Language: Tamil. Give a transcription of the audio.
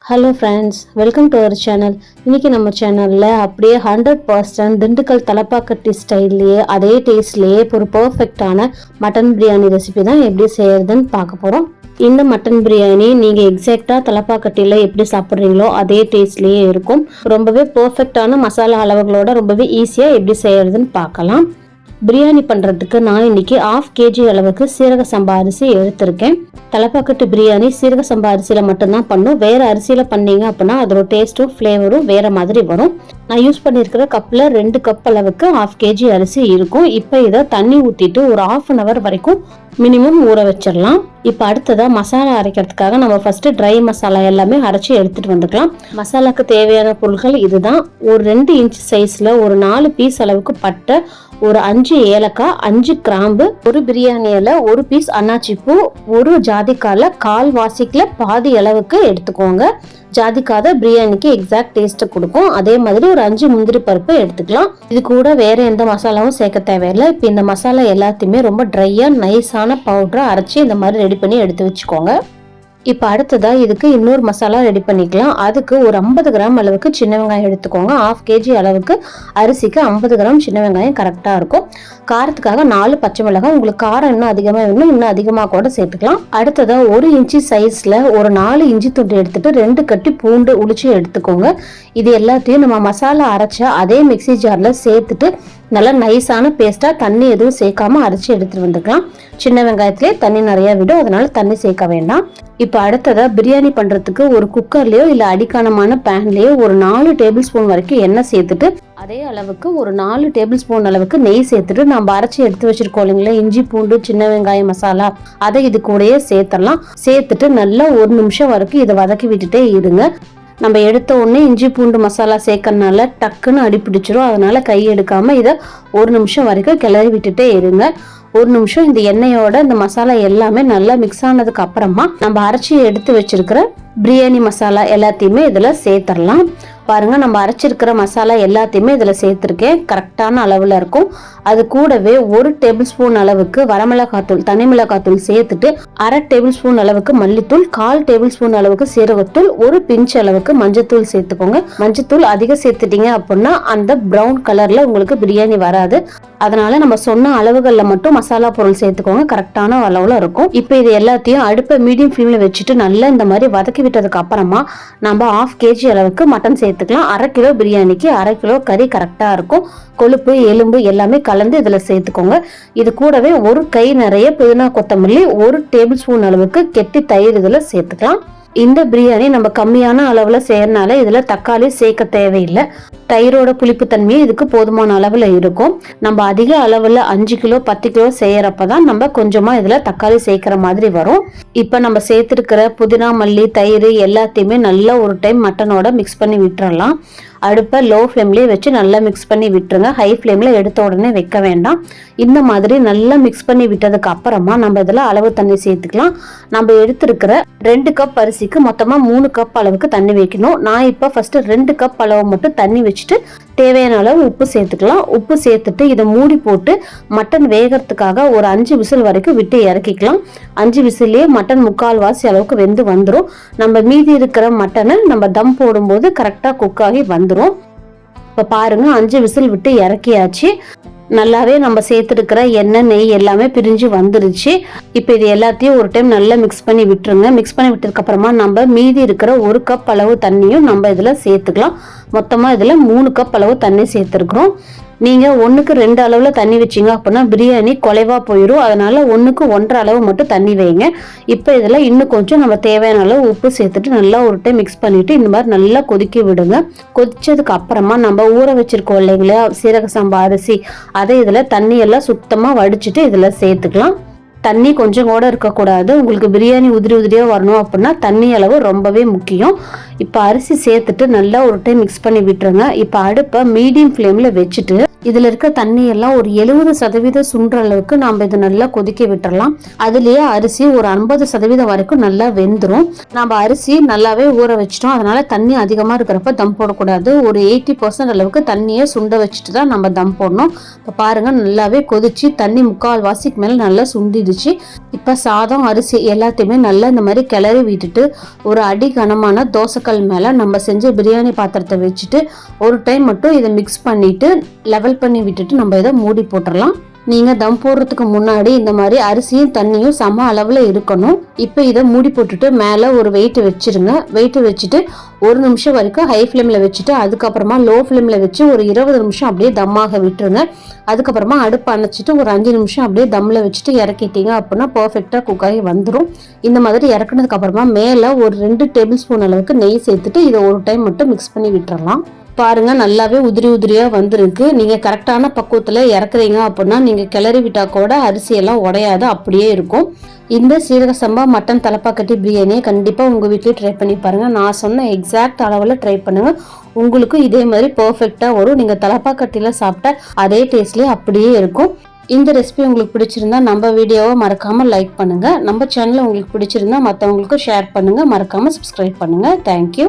Hello friends, welcome to our channel. இன்றைக்கி நம்ம சேனலில் அப்படியே 100% திண்டுக்கல் தலப்பாக்கட்டி ஸ்டைல்லையே அதே டேஸ்ட்லேயே ஒரு பர்ஃபெக்டான மட்டன் பிரியாணி ரெசிபி தான் எப்படி செய்யறதுன்னு பார்க்க போகிறோம். இந்த மட்டன் பிரியாணி நீங்கள் எக்ஸாக்டாக தலப்பாக்கட்டியில் எப்படி சாப்பிட்றீங்களோ அதே டேஸ்ட்லேயே இருக்கும். ரொம்பவே பர்ஃபெக்டான மசாலா அளவுகளோட ரொம்பவே ஈஸியாக எப்படி செய்யறதுன்னு பார்க்கலாம். பிரியாணி பண்ணுறதுக்கு நான் இன்னைக்கு 1/2 kg அளவுக்கு சீரக சம்பா அரிசி எடுத்திருக்கேன். தலப்பாக்கட்டு பிரியாணி சீரக சம்பா அரிசியில் மட்டும்தான் பண்ணும். வேறு அரிசியில் பண்ணீங்க அப்படின்னா அதோட டேஸ்ட்டும் ஃப்ளேவரும் வேறு மாதிரி வரும். நான் யூஸ் பண்ணியிருக்கிற கப்பில் 2 கப் அளவுக்கு 1/2 kg அரிசி இருக்கும். இப்போ இதை தண்ணி ஊற்றிட்டு ஒரு 1/2 hour வரைக்கும் மினிமம் ஊற வச்சிடலாம். இப்போ அடுத்ததாக மசாலா அரைக்கிறதுக்காக நம்ம ஃபஸ்ட்டு ட்ரை மசாலா எல்லாமே அரைச்சி எடுத்துகிட்டு வந்துக்கலாம். மசாலாவுக்கு தேவையான பொருட்கள் இதுதான். ஒரு 2 inch சைஸில் ஒரு 4 பீஸ் அளவுக்கு பட்டை, ஒரு 5 ஏலக்காய், 5 கிராம்பு, ஒரு பிரியாணி இலை, ஒரு பீஸ் அன்னாச்சி பூ, ஒரு ஜாதிக்கால 1/4 வாசிக்குல பாதி அளவுக்கு எடுத்துக்கோங்க. ஜாதிக்காத பிரியாணிக்கு எக்ஸாக்ட் டேஸ்ட் கொடுக்கும். அதே மாதிரி ஒரு 5 முந்திரி பருப்பு எடுத்துக்கலாம். இது கூட வேற எந்த மசாலாவும் சேர்க்க தேவையில்லை. இப்போ இந்த மசாலா எல்லாத்தையுமே ரொம்ப ட்ரையா நைஸான பவுடரா அரைச்சி இந்த மாதிரி ரெடி பண்ணி எடுத்து வச்சுக்கோங்க. இப்போ அடுத்ததாக இதுக்கு இன்னொரு மசாலா ரெடி பண்ணிக்கலாம். அதுக்கு ஒரு 50 கிராம் அளவுக்கு சின்ன வெங்காயம் எடுத்துக்கோங்க. 1/2 kg அளவுக்கு அரிசிக்கு 50 கிராம் சின்ன வெங்காயம் கரெக்டாக இருக்கும். காரத்துக்காக 4 பச்சை மிளகாய். உங்களுக்கு காரம் இன்னும் அதிகமாக வேணும், இன்னும் அதிகமாக கூட சேர்த்துக்கலாம். அடுத்ததாக 1 inch சைஸில் ஒரு 4 இஞ்சி துண்டு எடுத்துட்டு 2 கட்டி பூண்டு உளிச்சு எடுத்துக்கோங்க. இது எல்லாத்தையும் நம்ம மசாலா அரைச்ச அதே மிக்சி ஜாரில் சேர்த்துட்டு நல்லா நைஸான பேஸ்ட்டாக தண்ணி எதுவும் சேர்க்காம அரைச்சி எடுத்துட்டு வந்துக்கலாம். சின்ன வெங்காயத்திலே தண்ணி நிறையா விடும், அதனால தண்ணி சேர்க்க வேண்டாம். இப்போ அடுத்ததாக பிரியாணி பண்ணுறதுக்கு ஒரு குக்கர்லேயோ இல்லை அடிக்கானமான பேன்லேயோ ஒரு 4 டேபிள் ஸ்பூன் வரைக்கும் எண்ணெய் சேர்த்துட்டு அதே அளவுக்கு ஒரு 4 டேபிள் ஸ்பூன் அளவுக்கு நெய் சேர்த்துட்டு நம்ம அரைச்சி எடுத்து வச்சிருக்கோம் இல்லைங்களா இஞ்சி பூண்டு சின்ன வெங்காயம் மசாலா, அதை இது கூடயே சேர்த்துடலாம். சேர்த்துட்டு நல்லா 1 நிமிஷம் வரைக்கும் இதை வதக்கி விட்டுட்டே இருங்க. நம்ம எடுத்த உடனே இஞ்சி பூண்டு மசாலா சேர்க்கறதுனால டக்குன்னு அடிப்பிடிச்சிடும். அதனால கை எடுக்காம இதை 1 நிமிஷம் வரைக்கும் கிளறி விட்டுட்டே இருங்க. 1 நிமிஷம் இந்த எண்ணெயோட இந்த மசாலா எல்லாமே நல்லா மிக்ஸ் ஆனதுக்கு அப்புறமா நம்ம அரைச்சி எடுத்து வச்சிருக்கிற பிரியாணி மசாலா எல்லாத்தையுமே இதில் சேர்த்துடலாம். பாருங்க, நம்ம அரைச்சிருக்கிற மசாலா எல்லாத்தையுமே இதில் சேர்த்துருக்கேன். கரெக்டான அளவில் இருக்கும். அது கூடவே 1 டேபிள் ஸ்பூன் அளவுக்கு வரமிளகாத்தூள், தனி மிளகாத்தூள் சேர்த்துட்டு 1/2 டேபிள் ஸ்பூன் அளவுக்கு மல்லித்தூள், 1/4 டேபிள் ஸ்பூன் அளவுக்கு சீரகத்தூள், ஒரு பிஞ்ச் அளவுக்கு மஞ்சத்தூள் சேர்த்துக்கோங்க. மஞ்சத்தூள் அதிகம் சேர்த்துட்டீங்க அப்படின்னா அந்த ப்ரௌன் கலர்ல உங்களுக்கு பிரியாணி வராது. அதனால நம்ம சொன்ன அளவுகளில் மட்டும் மசாலா பொருள் சேர்த்துக்கோங்க. கரெக்டான அளவுல இருக்கும். இப்போ இது எல்லாத்தையும் அடுப்பை மீடியம் ஃப்ளேம்ல வச்சுட்டு நல்லா இந்த மாதிரி வதக்கி விட்டதுக்கு அப்புறமா நம்ம 1/2 kg அளவுக்கு மட்டன் சேர்த்துக்கலாம். 1/2 கிலோ பிரியாணிக்கு 1/2 கிலோ கறி கரெக்டா இருக்கும். கொழுப்பு எலும்பு எல்லாமே கலந்து இதுல சேர்த்துக்கோங்க. இது கூடவே ஒரு கை நிறைய புதினா கொத்தமல்லி, 1 டேபிள் ஸ்பூன் அளவுக்கு கெட்டி தயிர் இதுல சேர்த்துக்கலாம். இந்த பிரியாணி நம்ம கம்மியான அளவுல செய்யறதுனால இதுல தக்காளி சேர்க்க தேவையில்லை. தயிரோட புளிப்பு தன்மையே இதுக்கு போதுமான அளவுல இருக்கும். நம்ம அதிக அளவுல 5 கிலோ 10 கிலோ செய்யறப்பதான் நம்ம கொஞ்சமா இதுல தக்காளி சேர்க்கிற மாதிரி வரும். இப்ப நம்ம சேர்த்திருக்கிற புதினா மல்லி தயிர் எல்லாத்தையுமே நல்லா ஒரு டைம் மட்டனோட மிக்ஸ் பண்ணி விட்டுறலாம். அடுப்பை லோ ஃப்ளேம்லேயே வச்சு நல்லா மிக்ஸ் பண்ணி விட்டுருங்க. ஹை ஃப்ளேமில் எடுத்த உடனே வைக்க வேண்டாம். இந்த மாதிரி நல்லா மிக்ஸ் பண்ணி விட்டதுக்கு அப்புறமா நம்ம இதில் அளவு தண்ணி சேர்த்துக்கலாம். நம்ம எடுத்துருக்கிற 2 கப் அரிசிக்கு மொத்தமாக 3 கப் அளவுக்கு தண்ணி வைக்கணும். நான் இப்போ ஃபஸ்ட்டு 2 கப் அளவு மட்டும் தண்ணி வச்சுட்டு தேவையான அளவு உப்பு சேர்த்துக்கலாம். உப்பு சேர்த்துட்டு இதை மூடி போட்டு மட்டன் வேகிறதுக்காக ஒரு 5 விசில் வரைக்கும் விட்டு இறக்கிக்கலாம். 5 விசிலே மட்டன் 3/4 வாசி அளவுக்கு வெந்து வந்துடும். நம்ம மீதி இருக்கிற மட்டனை நம்ம தம் போடும்போது கரெக்டாக குக் ஆகி வந்துடும். இப்போ பாருங்க, 5 விசில் விட்டு இறக்கியாச்சு. நல்லாவே நம்ம சேர்த்துருக்கிற எண்ணெய் நெய் எல்லாமே பிரிஞ்சு வந்துருச்சு. இப்போ இது எல்லாத்தையும் ஒரு டைம் நல்லா மிக்ஸ் பண்ணி விட்டுருங்க. மிக்ஸ் பண்ணி விட்டதுக்கு அப்புறமா நம்ம மீதி இருக்கிற 1 கப் அளவு தண்ணியும் நம்ம இதில் சேர்த்துக்கலாம். மொத்தமாக இதில் 3 கப் அளவு தண்ணி சேர்த்துருக்குறோம். நீங்கள் 1க்கு 2 அளவில் தண்ணி வச்சிங்க அப்படின்னா பிரியாணி குலைவா போயிடும். அதனால 1க்கு 1.5 அளவு மட்டும் தண்ணி வைங்க. இப்போ இதில் இன்னும் கொஞ்சம் நம்ம தேவையான அளவு உப்பு சேர்த்துட்டு நல்லா ஒரு டைம் மிக்ஸ் பண்ணிட்டு இந்த மாதிரி நல்லா கொதிக்க விடுங்க. கொதிச்சதுக்கு அப்புறமா நம்ம ஊற வச்சிருக்கோம் இல்லைங்களா சீரக சம்பா அரிசி, அதை இதில் தண்ணி எல்லாம் சுத்தமாக வடிச்சிட்டு இதில் சேர்த்துக்கலாம். தண்ணி கொஞ்சம் கூட இருக்கக்கூடாது. உங்களுக்கு பிரியாணி உதிரி உதிரியாக வரணும் அப்படின்னா தண்ணி அளவு ரொம்பவே முக்கியம். இப்போ அரிசி சேர்த்துட்டு நல்லா ஒரு டைம் மிக்ஸ் பண்ணி விட்டுருங்க. இப்போ அடுப்பை மீடியம் ஃப்ளேமில் வச்சுட்டு இதுல இருக்க தண்ணி எல்லாம் ஒரு 70% சுண்டுற அளவுக்கு நம்ம இதை நல்லா கொதிக்க விட்டுறலாம். அதுலயே அரிசி ஒரு 50% வரைக்கும் நல்லா வெந்துரும். நம்ம அரிசி நல்லாவே ஊற வச்சிட்டோம், அதனால தண்ணி அதிகமா இருக்கிறப்ப தம் போடக்கூடாது. ஒரு 80% அளவுக்கு தண்ணியை சுண்ட வச்சுட்டு தான் நம்ம தம் போடணும். இப்போ பாருங்க நல்லாவே கொதிச்சு தண்ணி 3/4 வாசிக்கு மேல நல்லா சுண்டிடுச்சு. இப்ப சாதம் அரிசி எல்லாத்தையுமே நல்லா இந்த மாதிரி கிளறி விட்டுட்டு ஒரு அடி கனமான தோசைக்கல் மேல நம்ம செஞ்ச பிரியாணி பாத்திரத்தை வச்சுட்டு ஒரு டைம் மட்டும் இதை மிக்ஸ் பண்ணிட்டு லெவல் பண்ணி விட்டுட்டு நம்ம இதை மூடி போட்டுடலாம். நீங்க தம் போடுறதுக்கு முன்னாடி இந்த மாதிரி அரிசியும் தண்ணியும் சம அளவுல இருக்கணும். இப்ப இதை மூடி போட்டுட்டு மேல ஒரு வெயிட் வச்சிருங்க. வெயிட் வச்சுட்டு 1 நிமிஷம் வரைக்கும் ஹை ஃப்ளேம்ல வச்சுட்டு அதுக்கப்புறமா லோ ஃப்ளேம்ல வச்சு ஒரு 20 நிமிஷம் அப்படியே தம்மாக விட்டுருங்க. அதுக்கப்புறமா அடுப்பு அணைச்சிட்டு ஒரு 5 நிமிஷம் அப்படியே தம்ல வச்சுட்டு இறக்கிட்டீங்க அப்படின்னா பர்ஃபெக்டா குக் ஆகி வந்துடும். இந்த மாதிரி இறக்குனதுக்கு அப்புறமா மேல ஒரு 2 டேபிள் ஸ்பூன் அளவுக்கு நெய் சேர்த்துட்டு இதை ஒரு டைம் மட்டும் மிக்ஸ் பண்ணி விட்டுறலாம். பாருங்க நல்லாவே உதிரி உதிரியா வந்திருக்கு. நீங்க கரெக்டான பக்குவத்துல இறக்குறீங்க அப்படின்னா நீங்க கிளறி விட்டா கூட அரிசி எல்லாம் உடையாது, அப்படியே இருக்கும். இந்த சீரக சம்பா மட்டன் தலப்பாக்கட்டி பிரியாணியை கண்டிப்பா உங்க வீட்லயே ட்ரை பண்ணி பாருங்க. நான் சொன்ன எக்ஸாக்ட் அளவுல ட்ரை பண்ணுங்க, உங்களுக்கு இதே மாதிரி பர்ஃபெக்டா வரும். நீங்க தலப்பாக்கட்டில சாப்பிட்ட அதே டேஸ்ட்லயே அப்படியே இருக்கும். இந்த ரெசிபி உங்களுக்கு பிடிச்சிருந்தா நம்ம வீடியோவை மறக்காம லைக் பண்ணுங்க. நம்ம சேனல் உங்களுக்கு பிடிச்சிருந்தா மற்றவங்களுக்கு ஷேர் பண்ணுங்க. மறக்காம சப்ஸ்கிரைப் பண்ணுங்க. தேங்க்யூ.